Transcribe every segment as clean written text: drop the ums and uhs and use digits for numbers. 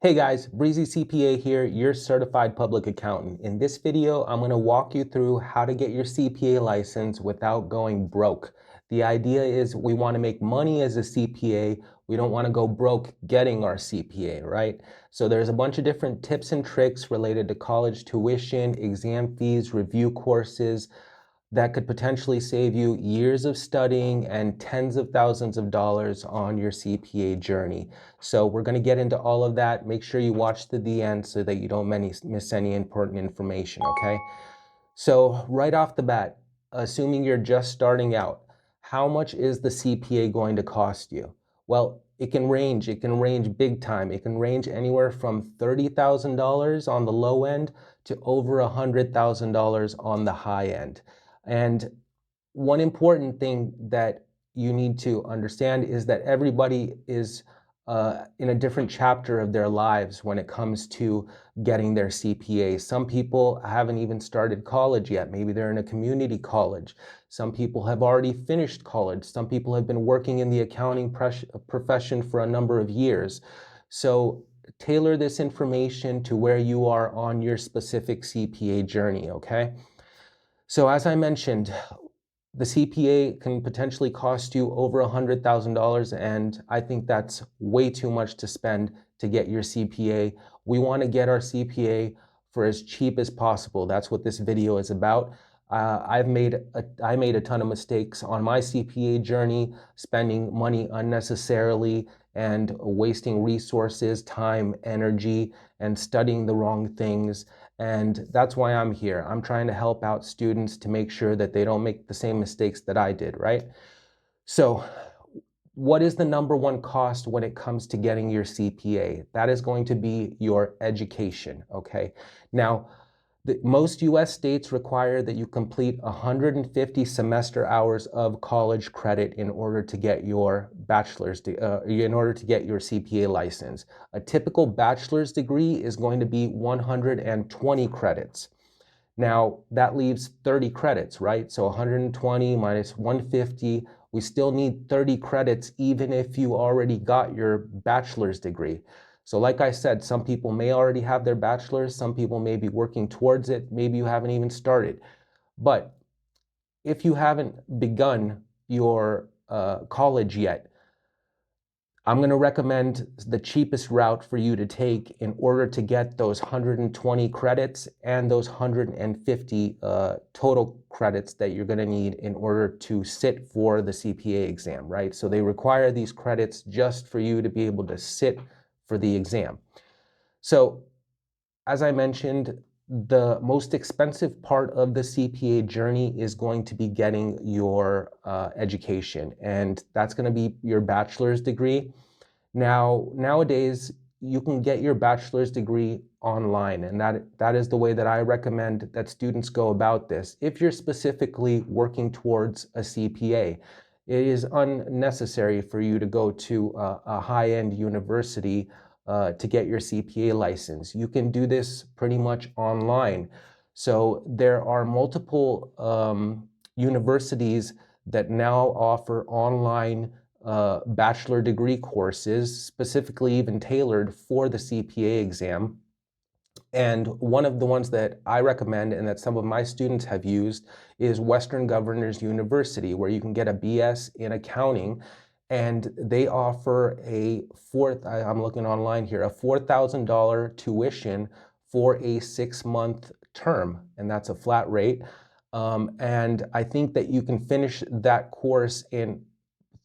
Hey guys, Breezy CPA here, your certified public accountant. In this video, I'm going to walk you through how to get your CPA license without going broke. The idea is we want to make money as a CPA. We don't want to go broke getting our CPA, right? So there's a bunch of different tips and tricks related to college tuition, exam fees, review courses, that could potentially save you years of studying and tens of thousands of dollars on your CPA journey. So we're going to get into all of that. Make sure you watch to the end so that you don't miss any important information, okay? So right off the bat, assuming you're just starting out, how much is the CPA going to cost you? Well, it can range big time. It can range anywhere from $30,000 on the low end to over $100,000 on the high end. And one important thing that you need to understand is that everybody is in a different chapter of their lives when it comes to getting their CPA. Some people haven't even started college yet. Maybe they're in a community college. Some people have already finished college. Some people have been working in the accounting profession for a number of years. So tailor this information to where you are on your specific CPA journey, okay? So as I mentioned, the CPA can potentially cost you over $100,000, and I think that's way too much to spend to get your CPA. We want to get our CPA for as cheap as possible. That's what this video is about. I made a ton of mistakes on my CPA journey, spending money unnecessarily and wasting resources, time, energy, and studying the wrong things. And that's why I'm here. I'm trying to help out students to make sure that they don't make the same mistakes that I did, right? So what is the number one cost when it comes to getting your CPA? That is going to be your education, okay? Now, most US states require that you complete 150 semester hours of college credit in order to get your in order to get your CPA license. A typical bachelor's degree is going to be 120 credits. Now, that leaves 30 credits, right? So 120 minus 150, we still need 30 credits even if you already got your bachelor's degree. So like I said, some people may already have their bachelor's, some people may be working towards it, maybe you haven't even started. But if you haven't begun your college yet, I'm going to recommend the cheapest route for you to take in order to get those 120 credits and those 150 total credits that you're going to need in order to sit for the CPA exam, right? So they require these credits just for you to be able to sit for the exam. So as I mentioned, the most expensive part of the CPA journey is going to be getting your education, and that's going to be your bachelor's degree. Now, nowadays, you can get your bachelor's degree online, and that is the way that I recommend that students go about this. If you're specifically working towards a CPA, it is unnecessary for you to go to a high-end university to get your CPA license. You can do this pretty much online. So there are multiple universities that now offer online bachelor degree courses, specifically even tailored for the CPA exam. And one of the ones that I recommend and that some of my students have used is Western Governors University, where you can get a BS in accounting, and they offer I'm looking online here, a $4,000 tuition for a 6-month term, and that's a flat rate. And I think that you can finish that course in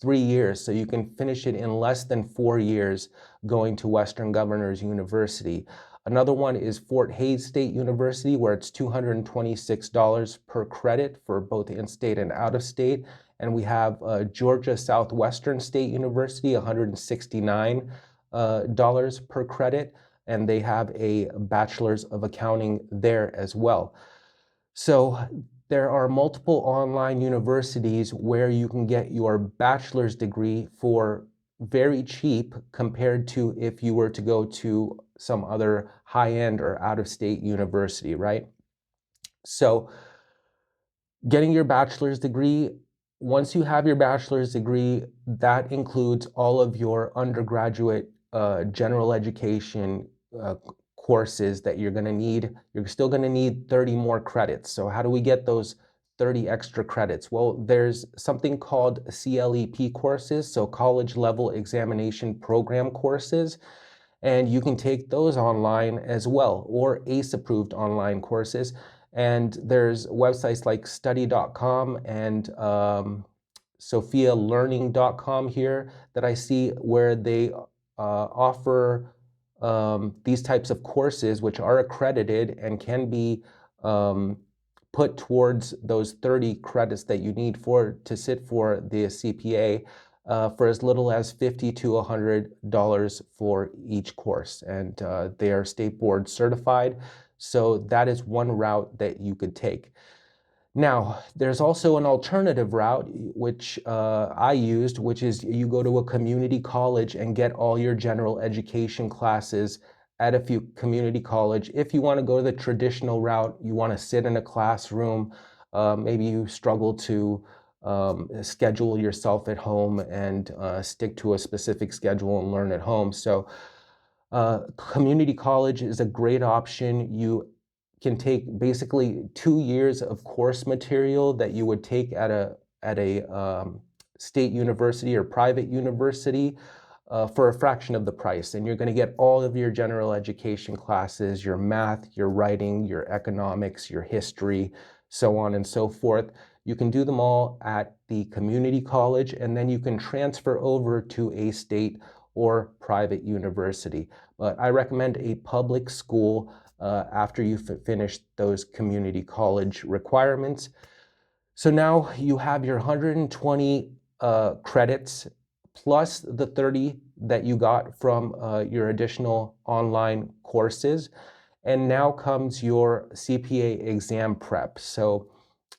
3 years. So you can finish it in less than 4 years going to Western Governors University. Another one is Fort Hays State University, where it's $226 per credit for both in-state and out-of-state. And we have Georgia Southwestern State University, $169 per credit. And they have a Bachelor's of Accounting there as well. So there are multiple online universities where you can get your bachelor's degree for very cheap compared to if you were to go to some other high-end or out-of-state university, right? So getting your bachelor's degree, once you have your bachelor's degree, that includes all of your undergraduate general education courses that you're going to need. You're still going to need 30 more credits. So how do we get those 30 extra credits? Well, there's something called CLEP courses, so college level examination program courses, and you can take those online as well, or ACE approved online courses. And there's websites like study.com and sophialearning.com here that I see where they offer these types of courses, which are accredited and can be put towards those 30 credits that you need to sit for the CPA, for as little as $50 to $100 for each course. And they are state board certified. So that is one route that you could take. Now, there's also an alternative route, which I used, which is you go to a community college and get all your general education classes at a community college. If you want to go the traditional route, you want to sit in a classroom, maybe you struggle to schedule yourself at home and stick to a specific schedule and learn at home. So community college is a great option. You can take basically 2 years of course material that you would take at a state university or private university for a fraction of the price. And you're going to get all of your general education classes, your math, your writing, your economics, your history, so on and so forth. You can do them all at the community college, and then you can transfer over to a state or private university. But I recommend a public school after you finish those community college requirements. So now you have your 120 credits plus the 30 that you got from your additional online courses. And now comes your CPA exam prep. So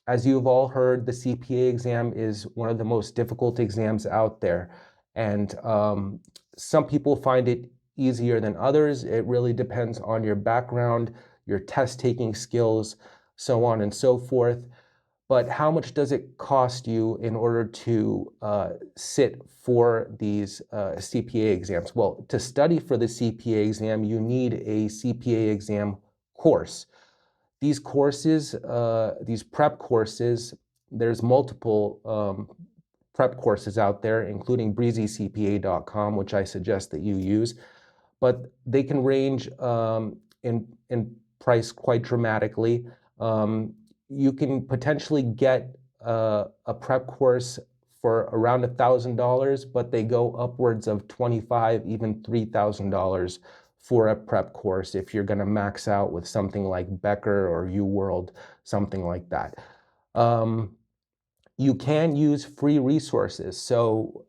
as you've all heard, the CPA exam is one of the most difficult exams out there. And some people find it easier than others. It really depends on your background, your test taking skills, so on and so forth. But how much does it cost you in order to sit for these CPA exams? Well, to study for the CPA exam, you need a CPA exam course. These courses, these prep courses, there's multiple prep courses out there, including breezycpa.com, which I suggest that you use. But they can range in price quite dramatically. You can potentially get a prep course for around $1,000, but they go upwards of $2,500, even $3,000 for a prep course if you're going to max out with something like Becker or UWorld, something like that. You can use free resources. So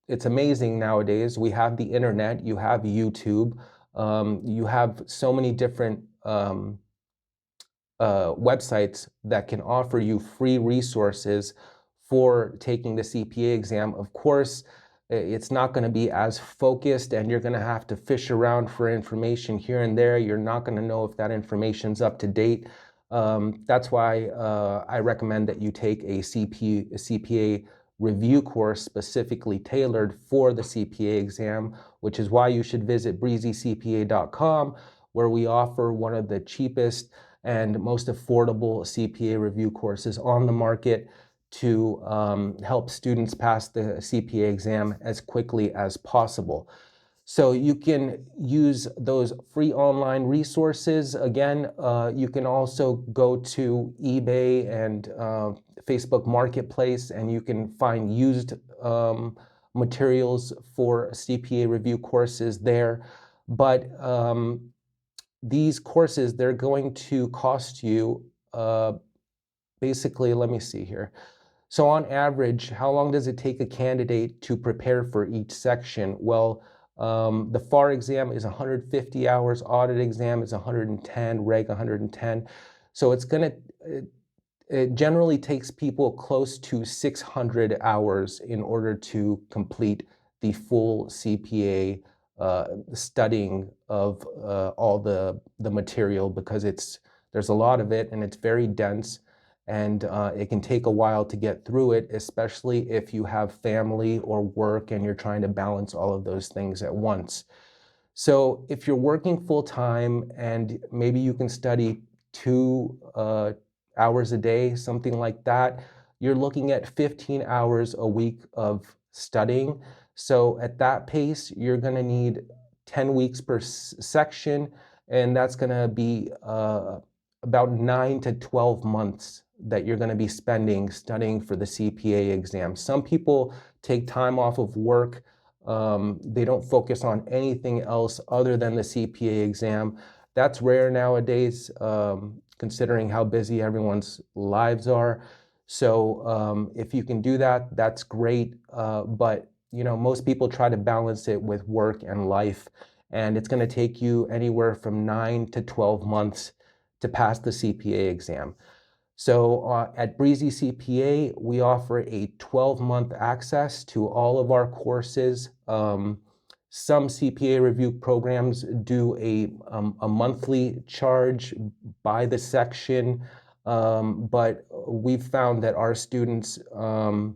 it's amazing nowadays. We have the internet, you have YouTube, you have so many different websites that can offer you free resources for taking the CPA exam. Of course, it's not going to be as focused, and you're going to have to fish around for information here and there. You're not going to know if that information's up to date. That's why I recommend that you take a CPA review course specifically tailored for the CPA exam, which is why you should visit breezycpa.com, where we offer one of the cheapest and most affordable CPA review courses on the market to help students pass the CPA exam as quickly as possible. So you can use those free online resources. Again, you can also go to eBay and Facebook Marketplace, and you can find used materials for CPA review courses there. But these courses, they're going to cost you basically, let me see here. So on average, how long does it take a candidate to prepare for each section? Well, the FAR exam is 150 hours, audit exam is 110, reg 110. So it generally takes people close to 600 hours in order to complete the full CPA studying of all the material, because there's a lot of it and it's very dense. and it can take a while to get through it, especially if you have family or work and you're trying to balance all of those things at once. So if you're working full time and maybe you can study 2 hours a day, something like that, you're looking at 15 hours a week of studying. So at that pace, you're going to need 10 weeks per section, and that's going to be about 9 to 12 months that you're going to be spending studying for the CPA exam. Some people take time off of work. They don't focus on anything else other than the CPA exam. That's rare nowadays, considering how busy everyone's lives are. So if you can do that, that's great. But most people try to balance it with work and life, and it's going to take you anywhere from 9 to 12 months to pass the CPA exam. So at Breezy CPA, we offer a 12-month access to all of our courses. Some CPA review programs do a monthly charge by the section, but we've found that our students, the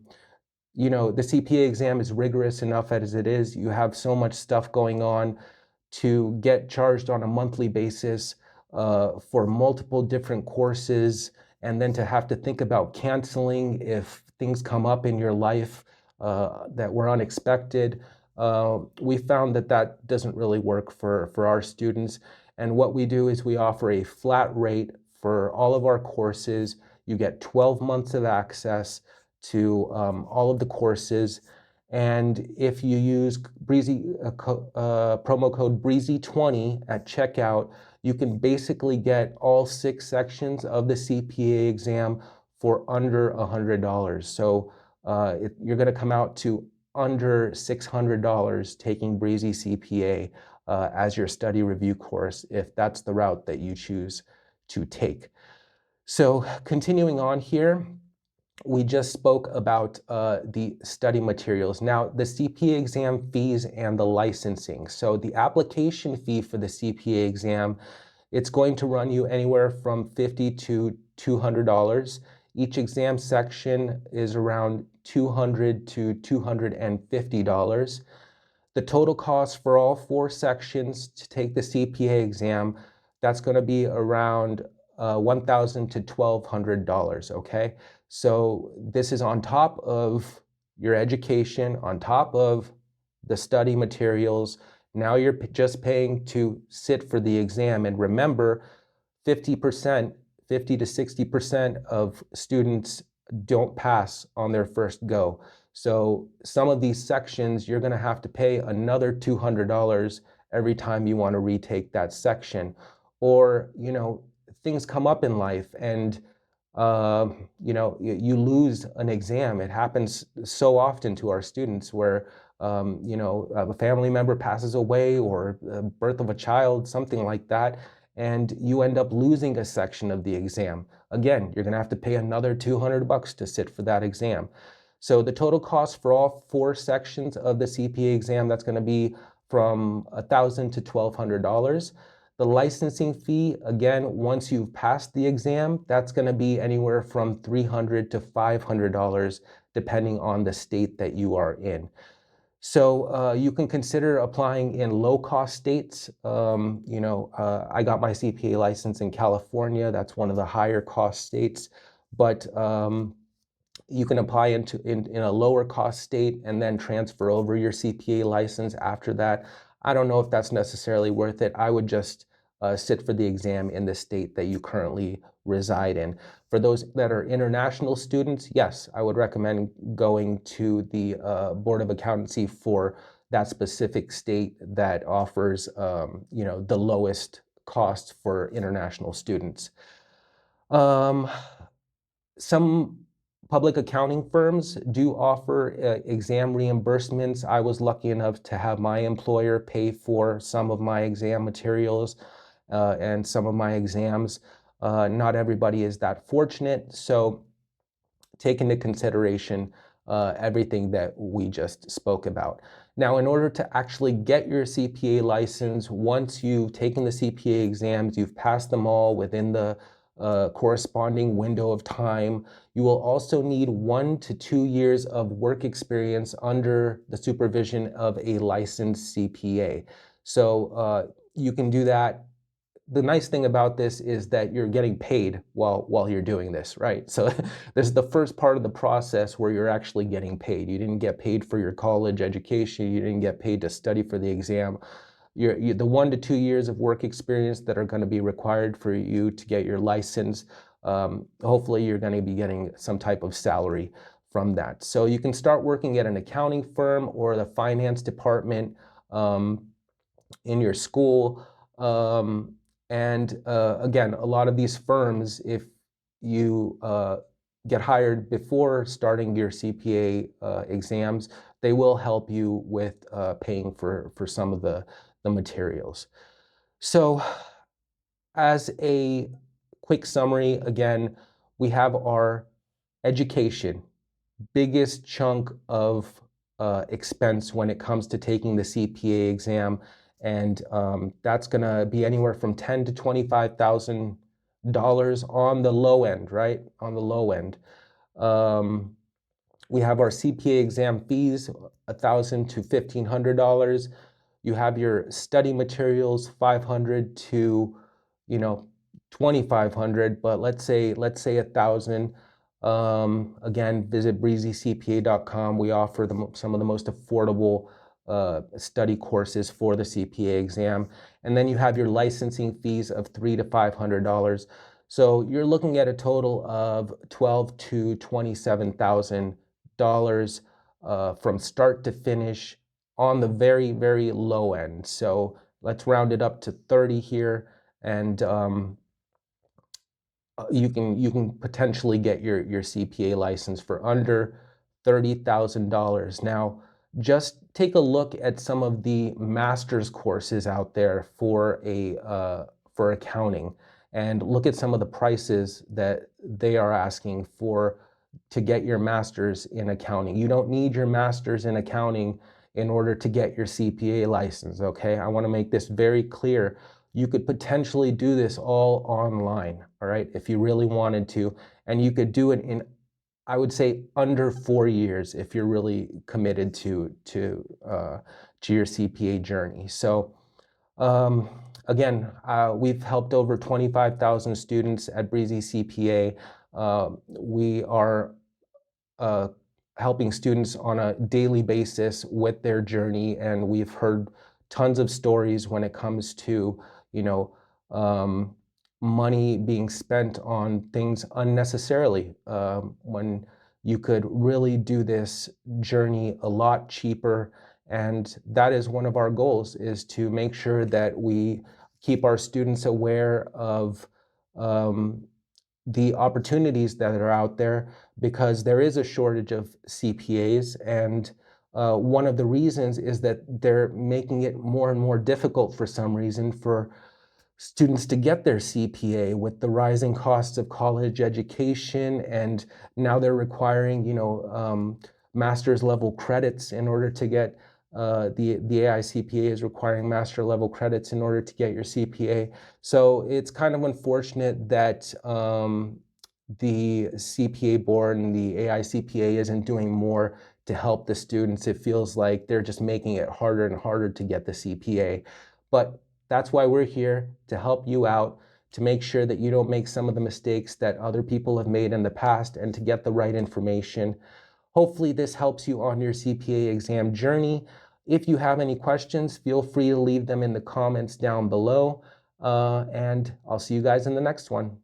CPA exam is rigorous enough as it is. You have so much stuff going on to get charged on a monthly basis for multiple different courses, and then to have to think about canceling if things come up in your life that were unexpected. We found that that doesn't really work for our students. And what we do is we offer a flat rate for all of our courses. You get 12 months of access to all of the courses. And if you use Breezy promo code Breezy20 at checkout, you can basically get all 6 sections of the CPA exam for under $100. So you're going to come out to under $600 taking Breezy CPA as your study review course, if that's the route that you choose to take. So continuing on here, we just spoke about the study materials. Now, the CPA exam fees and the licensing. So the application fee for the CPA exam, it's going to run you anywhere from $50 to $200. Each exam section is around $200 to $250. The total cost for all 4 sections to take the CPA exam, that's going to be around $1,000 to $1,200, okay? So this is on top of your education, on top of the study materials. Now you're just paying to sit for the exam. And remember, 50 to 60% of students don't pass on their first go. So some of these sections, you're going to have to pay another $200 every time you want to retake that section. Or, things come up in life and, you lose an exam. It happens so often to our students where, a family member passes away or the birth of a child, something like that, and you end up losing a section of the exam. Again, you're going to have to pay another $200 to sit for that exam. So the total cost for all 4 sections of the CPA exam, that's going to be from $1,000 to $1,200. The licensing fee, again, once you've passed the exam, that's going to be anywhere from $300 to $500, depending on the state that you are in. So you can consider applying in low-cost states. I got my CPA license in California. That's one of the higher cost states. But you can apply in a lower cost state and then transfer over your CPA license after that. I don't know if that's necessarily worth it. I would just sit for the exam in the state that you currently reside in. For those that are international students, yes, I would recommend going to the Board of Accountancy for that specific state that offers, the lowest cost for international students. Some public accounting firms do offer exam reimbursements. I was lucky enough to have my employer pay for some of my exam materials and some of my exams. Not everybody is that fortunate, so take into consideration everything that we just spoke about. Now, in order to actually get your CPA license, once you've taken the CPA exams, you've passed them all within the corresponding window of time. You will also need 1 to 2 years of work experience under the supervision of a licensed CPA. So you can do that. The nice thing about this is that you're getting paid while you're doing this, right? So this is the first part of the process where you're actually getting paid. You didn't get paid for your college education. You didn't get paid to study for the exam. The 1 to 2 years of work experience that are going to be required for you to get your license, hopefully you're going to be getting some type of salary from that. So you can start working at an accounting firm or the finance department in your school. Again, a lot of these firms, if you get hired before starting your CPA exams, they will help you with paying for some of the materials. So as a quick summary, again, we have our education, biggest chunk of expense when it comes to taking the CPA exam, and that's going to be anywhere from $10,000 to $25,000 on the low end, right? On the low end. We have our CPA exam fees, $1,000 to $1,500. You have your study materials, $500 to, $2,500, but let's say $1,000. Again, visit breezycpa.com. We offer some of the most affordable study courses for the CPA exam. And then you have your licensing fees of $300 to $500. So you're looking at a total of $12,000 to $27,000 from start to finish on the very, very low end. So let's round it up to 30 here, and you can potentially get your CPA license for under $30,000. Now, just take a look at some of the master's courses out there for accounting, and look at some of the prices that they are asking for to get your master's in accounting. You don't need your master's in accounting in order to get your CPA license, okay? I want to make this very clear. You could potentially do this all online, all right, if you really wanted to, and you could do it in, I would say, under 4 years if you're really committed to your CPA journey. So again, we've helped over 25,000 students at Breezy CPA. We are helping students on a daily basis with their journey, and we've heard tons of stories when it comes to, money being spent on things unnecessarily, when you could really do this journey a lot cheaper. And that is one of our goals, is to make sure that we keep our students aware of the opportunities that are out there, because there is a shortage of CPAs, and one of the reasons is that they're making it more and more difficult for some reason for students to get their CPA with the rising costs of college education, and now they're requiring, master's level credits in order to get the AICPA is requiring master level credits in order to get your CPA. So it's kind of unfortunate that the CPA board and the AICPA isn't doing more to help the students. It feels like they're just making it harder and harder to get the CPA. But that's why we're here, to help you out, to make sure that you don't make some of the mistakes that other people have made in the past, and to get the right information. Hopefully this helps you on your CPA exam journey. If you have any questions, feel free to leave them in the comments down below, and I'll see you guys in the next one.